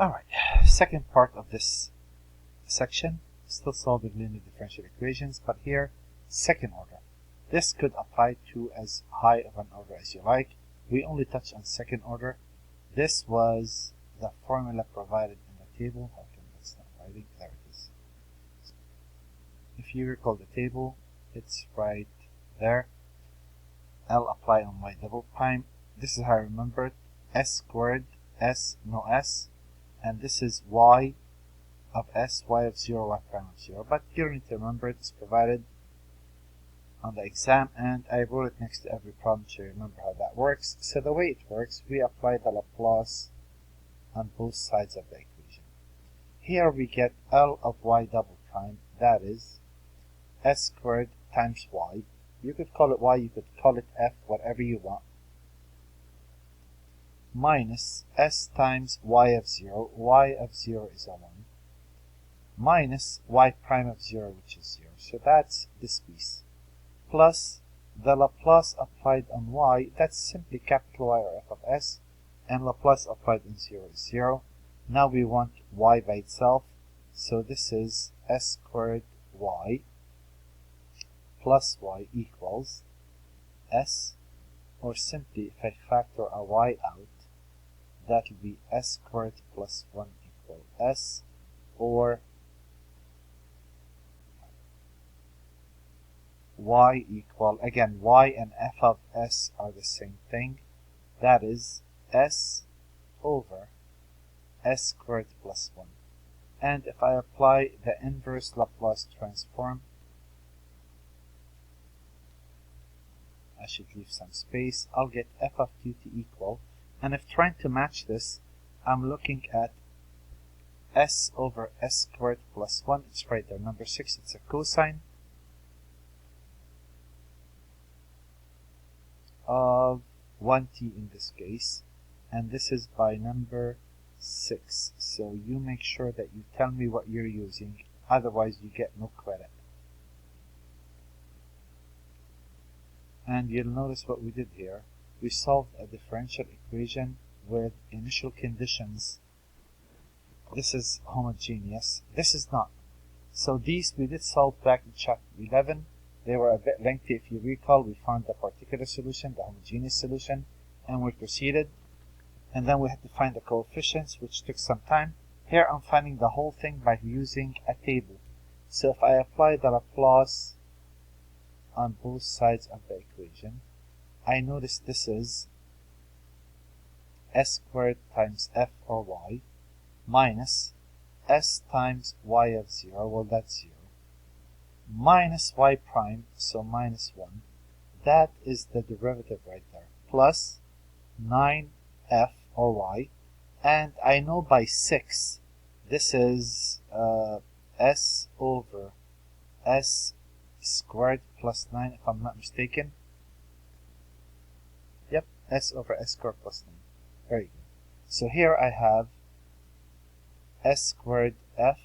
Alright, second part of this section, still solving linear differential equations, but here, second order. This could apply to as high of an order as you like. We only touch on second order. This was the formula provided in the table. How come that's not writing? There it is. If you recall the table, it's right there. L apply on y double prime. This is how I remember it. S squared, S, no S. And this is y of s, y of 0, y prime of 0. But you don't need to remember it. It's provided on the exam, and I wrote it next to every problem to remember how that works. So the way it works, we apply the Laplace on both sides of the equation. Here we get L of y double prime, that is s squared times y. You could call it y, you could call it f, whatever you want, minus s times y of 0. Y of 0 is a 1. Minus y prime of 0, which is 0. So that's this piece. Plus the Laplace applied on y, that's simply capital Y or f of s, and Laplace applied on 0 is 0. Now we want y by itself, so this is s squared y plus y equals s, or simply if I factor a y out, that will be s squared plus 1 equal s, or y equal, again, y and f of s are the same thing, that is s over s squared plus 1. And if I apply the inverse Laplace transform, I should leave some space, I'll get f of qt equal, and if trying to match this, I'm looking at s over s squared plus 1, it's right there, number 6, it's a cosine of 1t in this case, and this is by number 6. So you make sure that you tell me what you're using, otherwise you get no credit. And you'll notice what we did here. We solved a differential equation with initial conditions. This is homogeneous. This is not. So these we did solve back in chapter 11. They were a bit lengthy. If you recall, we found the particular solution, the homogeneous solution, and we proceeded. And then we had to find the coefficients, which took some time. Here I'm finding the whole thing by using a table. So if I apply the Laplace on both sides of the equation, I notice this is s squared times f or y minus s times y of 0, well that's 0, minus y prime, so minus 1, that is the derivative right there, plus 9f or y, and I know by 6 this is s over s squared plus 9 if I'm not mistaken. Yep, s over s squared plus 9. Very good. So here I have s squared f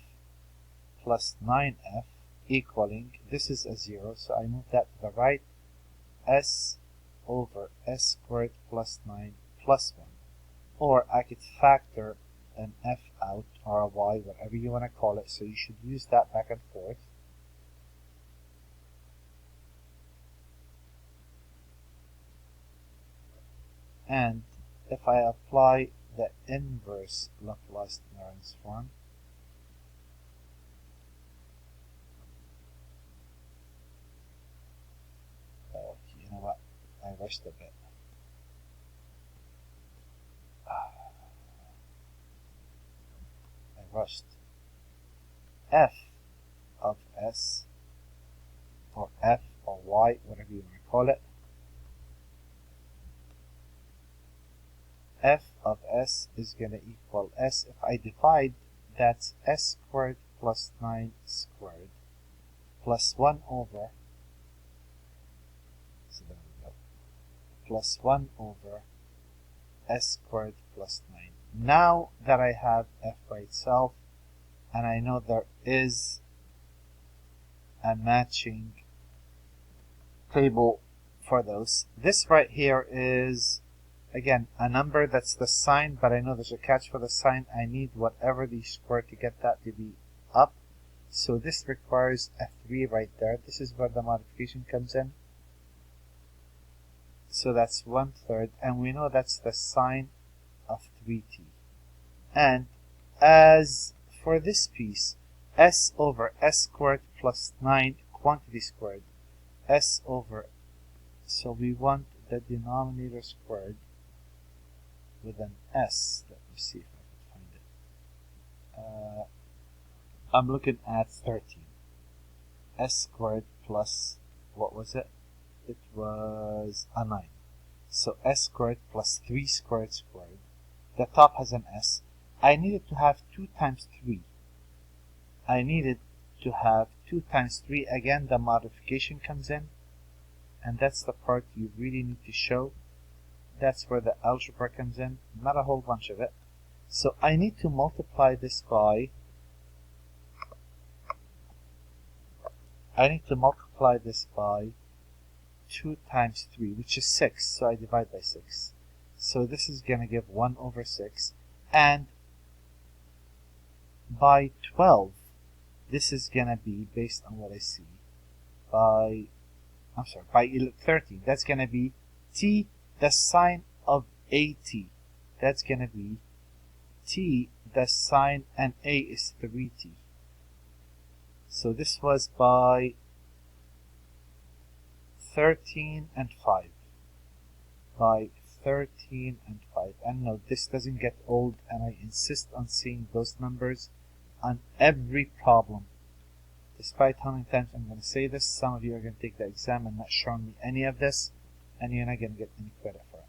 plus 9f equaling, this is a 0, so I move that to the right, s over s squared plus 9 plus 1. Or I could factor an f out, or a y, whatever you want to call it, so you should use that back and forth. And if I apply the inverse Laplace transform, oh, you know what, I rushed a bit. I rushed. F of s, or f or y, whatever you want to call it, f of s is going to equal s. If I divide, that's s squared plus 9 squared plus 1 over, so there we go, plus 1 over s squared plus 9. Now that I have f by itself, and I know there is a matching table for those, this right here is again, a number that's the sign, but I know there's a catch for the sign. I need whatever the square to get that to be up. So this requires a 3 right there. This is where the modification comes in. So that's 1/3, and we know that's the sine of 3t. And as for this piece, s over s squared plus 9 quantity squared, s over, so we want the denominator squared with an s. Let me see if I can find it. I'm looking at 13. S squared plus, what was it? It was a 9. So s squared plus 3 squared squared. The top has an s. I needed to have 2 times 3. I needed to have 2 times 3. Again, the modification comes in. And that's the part you really need to show. That's where the algebra comes in. Not a whole bunch of it. So I need to multiply this by 2 times 3, which is 6. So I divide by 6. So this is going to give 1 over 6. And by 12, this is going to be, based on what I see, by 13. That's going to be t, the sine of at. That's going to be t, the sine, and a is 3t. So this was by 13 and 5. By 13 and 5. And no, this doesn't get old, and I insist on seeing those numbers on every problem. Despite how many times I'm going to say this, some of you are going to take the exam and not show me any of this, and you're not going to get any credit for it.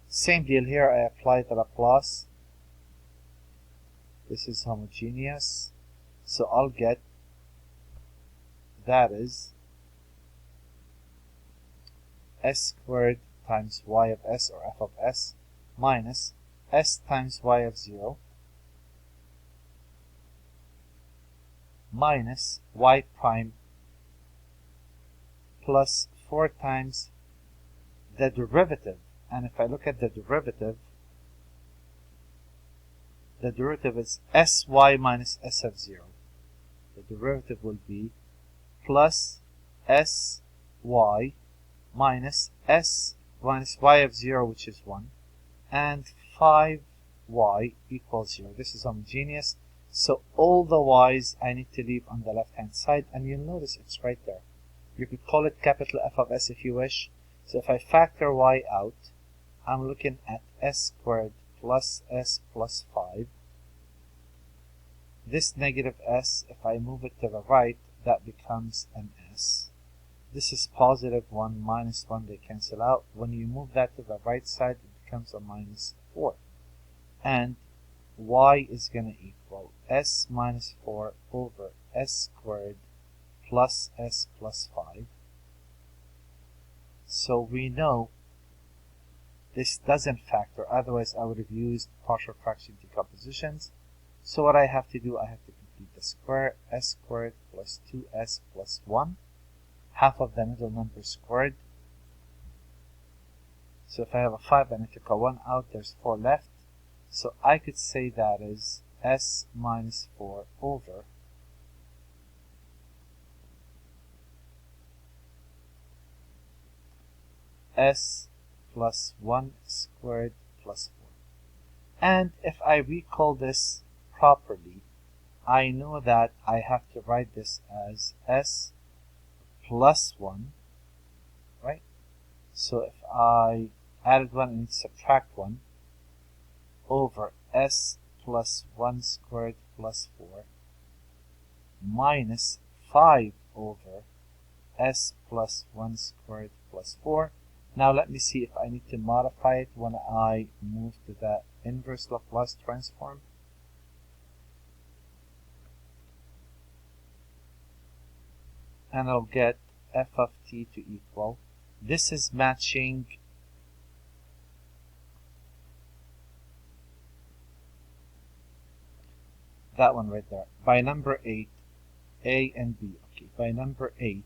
Same deal here, I apply the Laplace. This is homogeneous. So I'll get, that is s squared times y of s, or f of s, minus s times y of 0 minus y prime plus 4 times the derivative. And if I look at the derivative is sy minus s of 0. The derivative will be plus sy minus s minus y of 0, which is 1, and 5y equals 0. This is homogeneous. So all the y's I need to leave on the left hand side, and you'll notice it's right there. You could call it capital F of s if you wish. So if I factor y out, I'm looking at s squared plus s plus 5. This negative s, if I move it to the right, that becomes an s. This is positive 1 minus 1, they cancel out. When you move that to the right side, it becomes a minus 4. And y is going to equal s minus 4 over s squared plus s plus 5. So we know this doesn't factor, otherwise I would have used partial fraction decompositions. So what I have to do, I have to complete the square, s squared plus 2s plus 1. Half of the middle number squared. So if I have a 5 and I took a 1 out, there's 4 left. So I could say that is s minus 4 over s plus 1 squared plus 4. And if I recall this properly, I know that I have to write this as s plus 1, right? So if I added 1 and subtract 1 over s plus 1 squared plus 4 minus 5 over s plus 1 squared plus 4. Now let me see if I need to modify it when I move to the inverse Laplace transform. And I'll get f of t to equal, this is matching that one right there. By number 8, A and B. Okay, by number 8,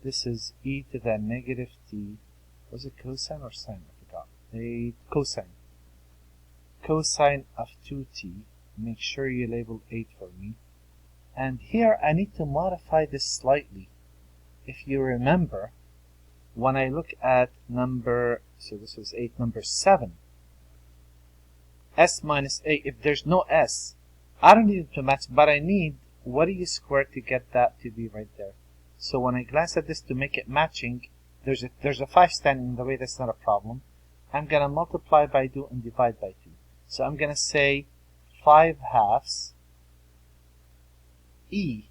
This is e to the negative t. Was it cosine or sine? I forgot. A cosine. Cosine of 2t. Make sure you label 8 for me. And here I need to modify this slightly. If you remember, when I look at number, so this was 8, number 7, s minus a, if there's no s, I don't need it to match, but I need what do you square to get that to be right there. So when I glance at this to make it matching, there's a 5 standing in the way, that's not a problem. I'm going to multiply by 2 and divide by 2. So I'm going to say 5 halves e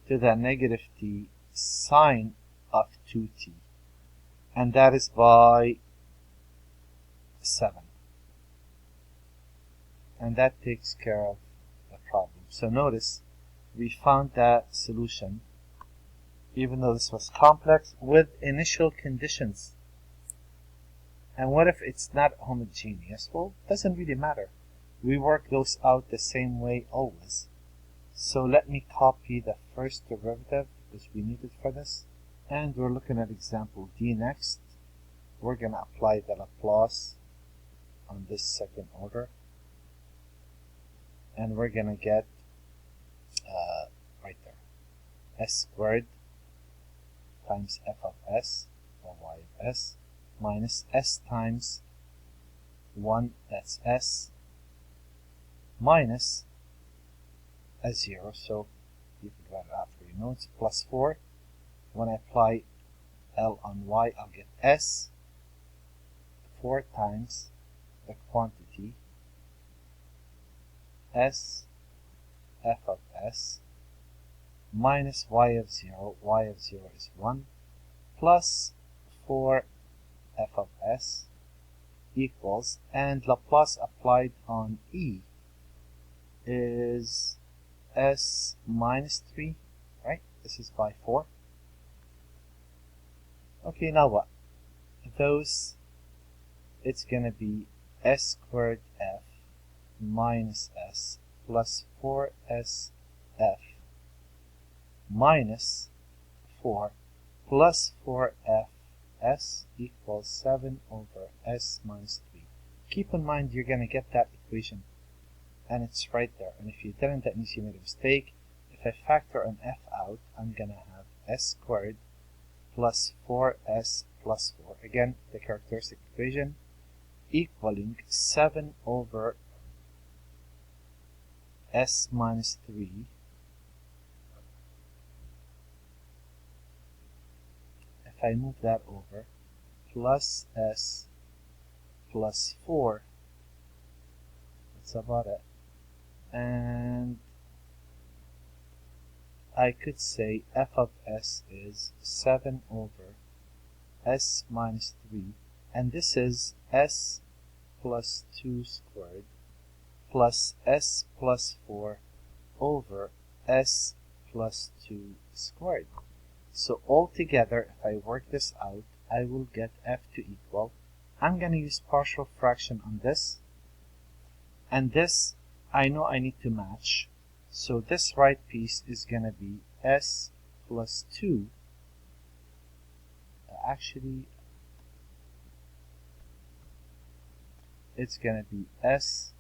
to the negative t sine of 2t. And that is by 7. And that takes care of the problem. So notice, we found that solution, even though this was complex, with initial conditions. And what if it's not homogeneous? Well, it doesn't really matter. We work those out the same way always. So let me copy the first derivative because we need it for this. And we're looking at example D next. We're going to apply the Laplace on this second order. And we're going to get, right there, s squared times f of s, or y of s, minus s times 1, that's s, minus s0, so you can write it out for your notes, plus 4. When I apply L on y, I'll get s, 4 times the quantity, s f of s, minus y of 0 is 1, plus 4 f of s equals, and Laplace applied on e is s minus 3, right? This is by 4. Okay, now what? Those, it's going to be s squared f minus s plus 4s f minus 4 plus 4f s equals 7 over s minus 3. Keep in mind you're going to get that equation, and it's right there. And if you didn't, that means you made a mistake. If I factor an f out, I'm going to have s squared plus 4s plus 4. Again, the characteristic equation, equaling 7 over s minus 3 if I move that over, plus s plus 4. That's about it. And I could say f of s is 7 over s minus 3, and this is s plus 2 squared plus s plus 4 over s plus 2 squared. So altogether, if I work this out, I will get f to equal, I'm going to use partial fraction on this, and this I know I need to match. So this right piece is going to be s plus 2. Actually, it's going to be s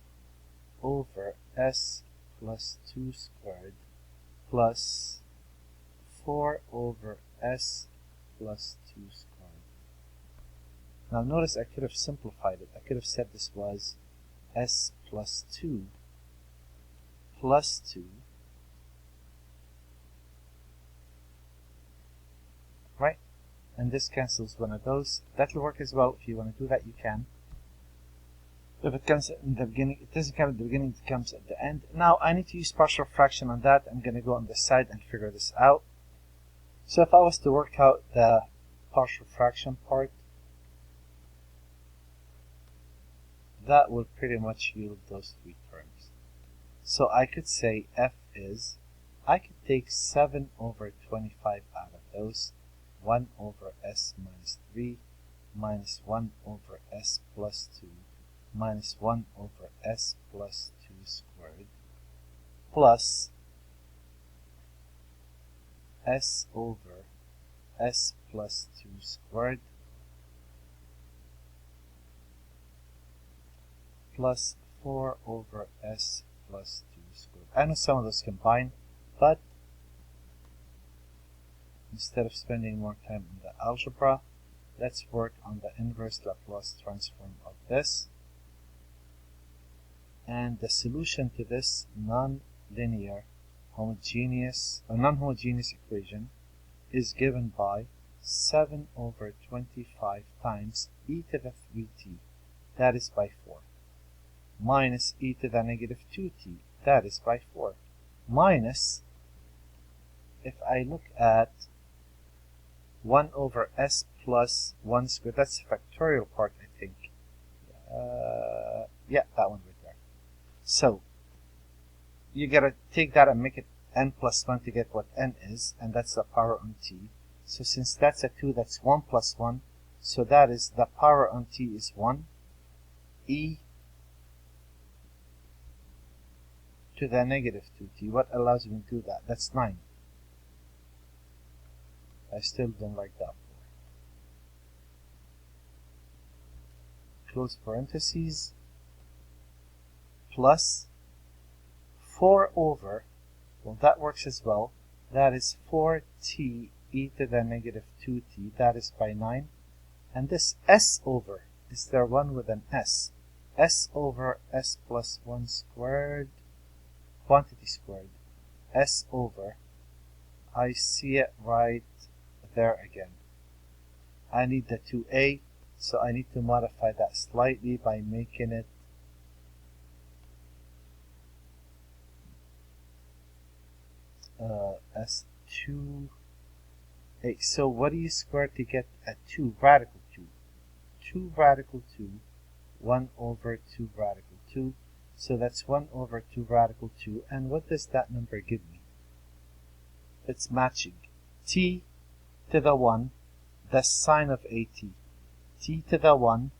over s plus 2 squared plus 4 over s plus 2 squared. Now notice I could have simplified it. I could have said this was s plus 2 plus 2, right? And this cancels one of those. That will work as well. If you want to do that, you can. If it comes in the beginning, it doesn't come at the beginning, it comes at the end. Now I need to use partial fraction on that. I'm going to go on the side and figure this out. So if I was to work out the partial fraction part, that will pretty much yield those 3 terms. So I could say f is, I could take 7 over 25 out of those, 1 over s minus 3 minus 1 over s plus 2 minus 1 over s plus 2 squared. plus s over s plus 2 squared plus 4 over s plus 2 squared. I know some of those combine, but instead of spending more time on the algebra, let's work on the inverse Laplace transform of this. And the solution to this non-homogeneous equation is given by 7 over 25 times e to the 3t, that is by 4, minus e to the negative 2t, that is by 4, minus, if I look at 1 over s plus 1 squared, that's the factorial part, I think. Yeah, that one right there. So, you gotta take that and make it n plus 1 to get what n is, and that's the power on t. So since that's a 2, that's 1 plus 1, so that is the power on t is 1, e to the negative 2t. What allows me to do that? That's 9. I still don't like that. Close parentheses, plus 4 over, well, that works as well. That is 4t e to the negative 2t, that is by 9. And this s over, is there one with an s? S over s plus 1 squared, quantity squared, s over, I see it right there again. I need the 2a, so I need to modify that slightly by making it s2a. So what do you square to get a 2? Radical 2. 2 radical 2, 1 over 2 radical 2. So that's 1 over 2 radical 2. And what does that number give me? It's matching. T to the 1, the sine of at. T to the 1,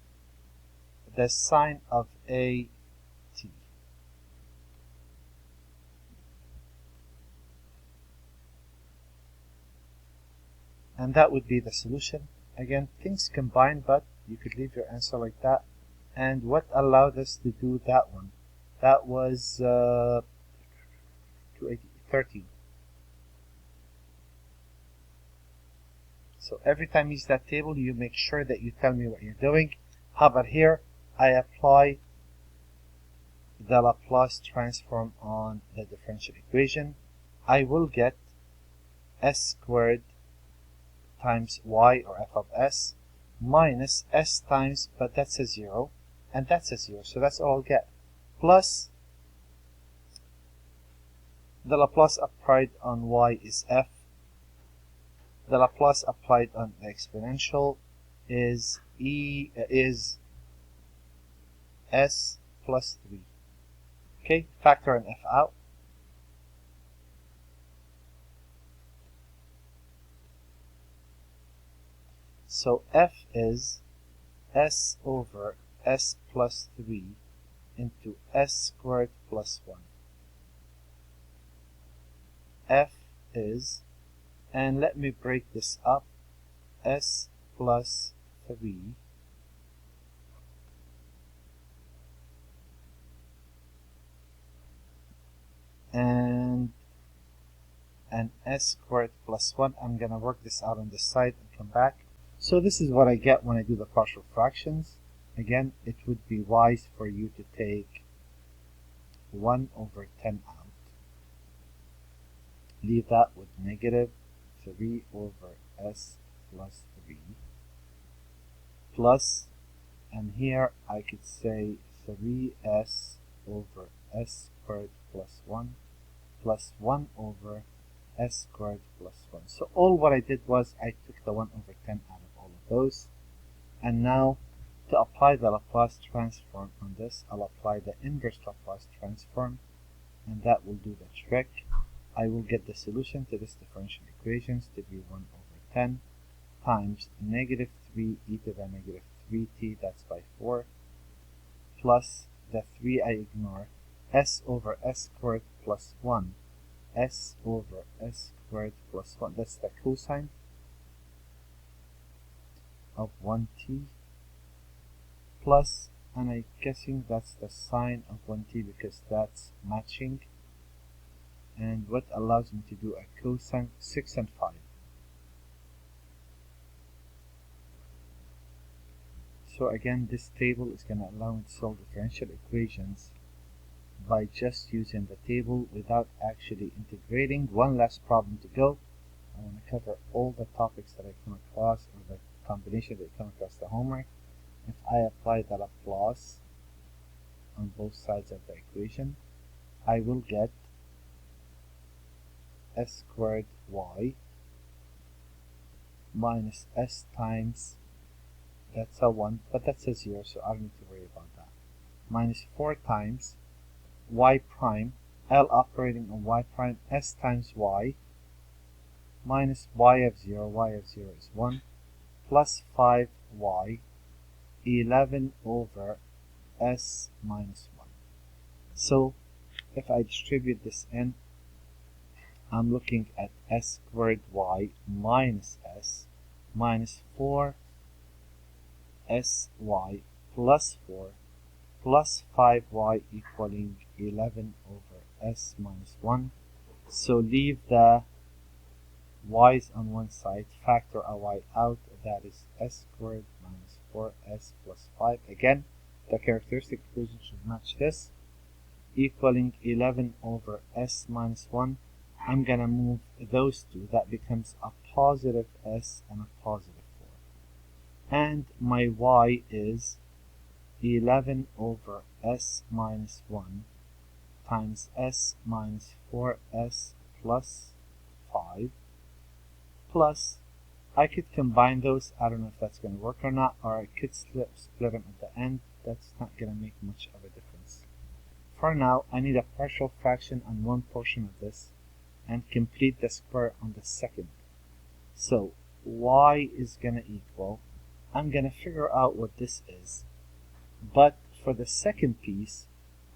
the sine of at. And that would be the solution. Again, things combine, but you could leave your answer like that. And what allowed us to do that one? That was 13. So every time you use that table, you make sure that you tell me what you're doing. How about here? I apply the Laplace transform on the differential equation. I will get s squared times y, or f of s, minus s times, but that's a 0, and that's a 0, so that's all I'll get, plus the Laplace applied on y is f, the Laplace applied on the exponential is s plus 3. Okay, factor an f out. So f is s over s plus 3 into s squared plus 1. F is, and let me break this up, s plus 3 and an s squared plus 1. I'm going to work this out on this side and come back. So this is what I get when I do the partial fractions. Again, it would be wise for you to take 1 over 10 out. Leave that with negative 3 over s plus 3 plus, and here I could say 3s over s squared plus 1 plus 1 over s squared plus 1. So all what I did was I took the 1 over 10 out of all of those. And now to apply the Laplace transform on this, I'll apply the inverse Laplace transform, and that will do the trick. I will get the solution to this differential equations to be 1 over 10 times negative 3 e to the negative 3t, that's by 4, plus the 3 I ignore, s over s squared plus 1 s over s squared plus 1. That's the cosine of 1t plus, and I'm guessing that's the sine of 1t because that's matching, and what allows me to do a cosine 6 and 5. So again, this table is going to allow me to solve differential equations by just using the table without actually integrating. One last problem to go. I want to cover all the topics that I come across, or the combination that I come across the homework. If I apply the Laplace on both sides of the equation, I will get s squared y minus s times, that's a 1, but that's a 0, so I don't need to worry about that, minus 4 times y prime, L operating on y prime, s times y, minus y of 0 is 1, plus 5y, 11 over s minus 1. So if I distribute this in, I'm looking at s squared y minus s minus 4 sy plus 4 plus 5y equaling 11 over s minus 1. So leave the y's on one side, factor a y out, that is s squared minus 4s plus 5. Again, the characteristic equation should match this, equaling 11 over s minus 1. I'm going to move those two. That becomes a positive s and a positive 4. And my y is 11 over s minus 1 times s minus 4s plus 5 plus, I could combine those. I don't know if that's going to work or not, or I could split them at the end. That's not going to make much of a difference. For now, I need a partial fraction on one portion of this and complete the square on the second. So y is going to equal, I'm going to figure out what this is, but for the second piece,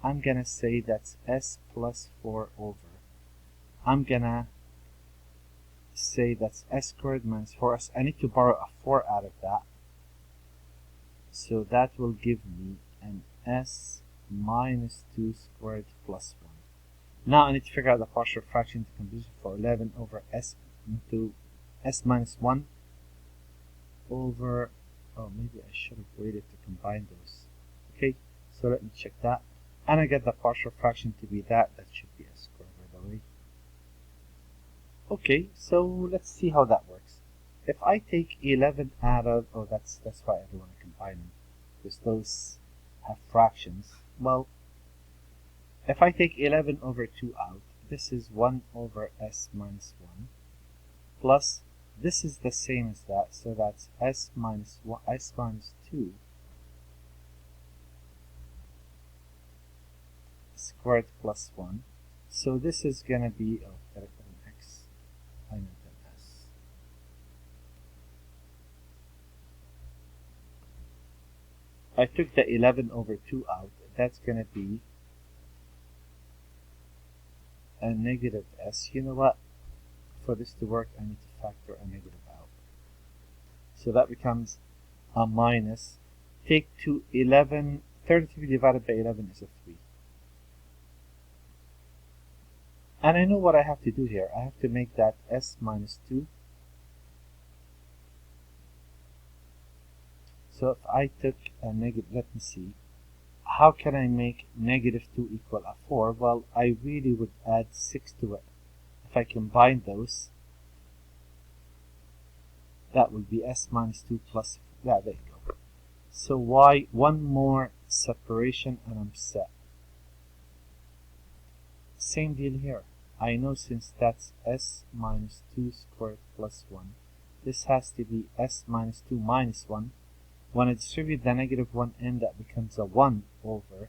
I'm going to say that's s plus 4 over, I'm going to say that's s squared minus 4s. I need to borrow a 4 out of that, so that will give me an s minus 2 squared plus 1. Now I need to figure out the partial fraction decomposition for 11 over s into s minus 1 over, oh, maybe I should have waited to combine those. Okay, so let me check that. And I get the partial fraction to be that should be s squared, by the way. Okay, so let's see how that works. If I take 11 out of, oh, that's why I don't want to combine them, because those have fractions. Well, if I take 11 over 2 out, this is 1 over s minus 1, plus this is the same as that, so that's s minus 1, s minus 2 squared plus 1. So this is going to be, oh, gotta put an x, I meant an s. I took the 11 over 2 out, that's going to be a negative s. You know what? For this to work, I need to factor a negative out. So that becomes a minus. Take 11, 33 divided by 11 is a 3. And I know what I have to do here. I have to make that s minus 2. So if I took a negative, let me see. How can I make negative 2 equal a 4? Well, I really would add 6 to it. If I combine those, that would be s minus 2 plus, yeah, there you go. So y, one more separation and I'm set. Same deal here. I know since that's s minus 2 squared plus 1, this has to be s minus 2 minus 1. When I distribute the negative 1 in, that becomes a 1 over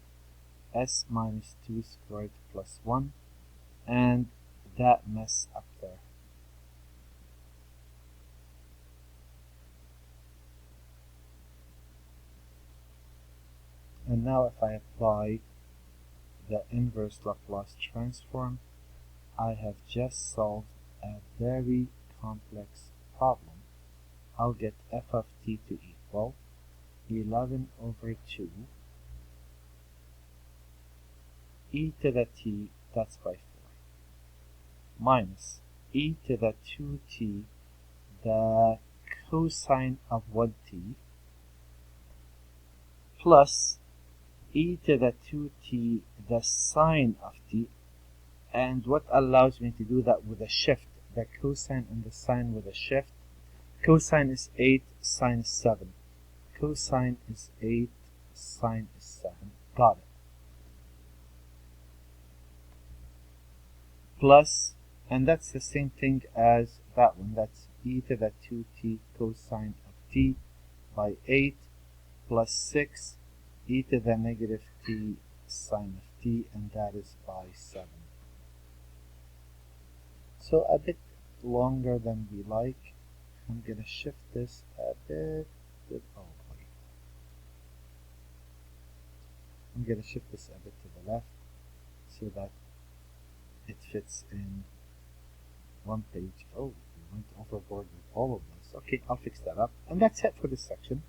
s minus 2 squared plus 1, and that mess up there. And now if I apply the inverse Laplace transform, I have just solved a very complex problem. I'll get f of t to equal 11 over 2 e to the t, that's by 4, minus e to the 2t, the cosine of 1t, plus e to the 2t, the sine of t. And what allows me to do that with a shift, the cosine and the sine with a shift. Cosine is 8, sine is 7. Cosine is 8, sine is 7. Got it. Plus, and that's the same thing as that one. That's e to the 2t cosine of t by 8 plus 6 e to the negative t sine of t, and that is by 7. So a bit longer than we like. I'm going to shift this a bit. Oh boy. I'm going to shift this a bit to the left so that it fits in one page. Oh, we went overboard with all of this. Okay, I'll fix that up. And that's it for this section.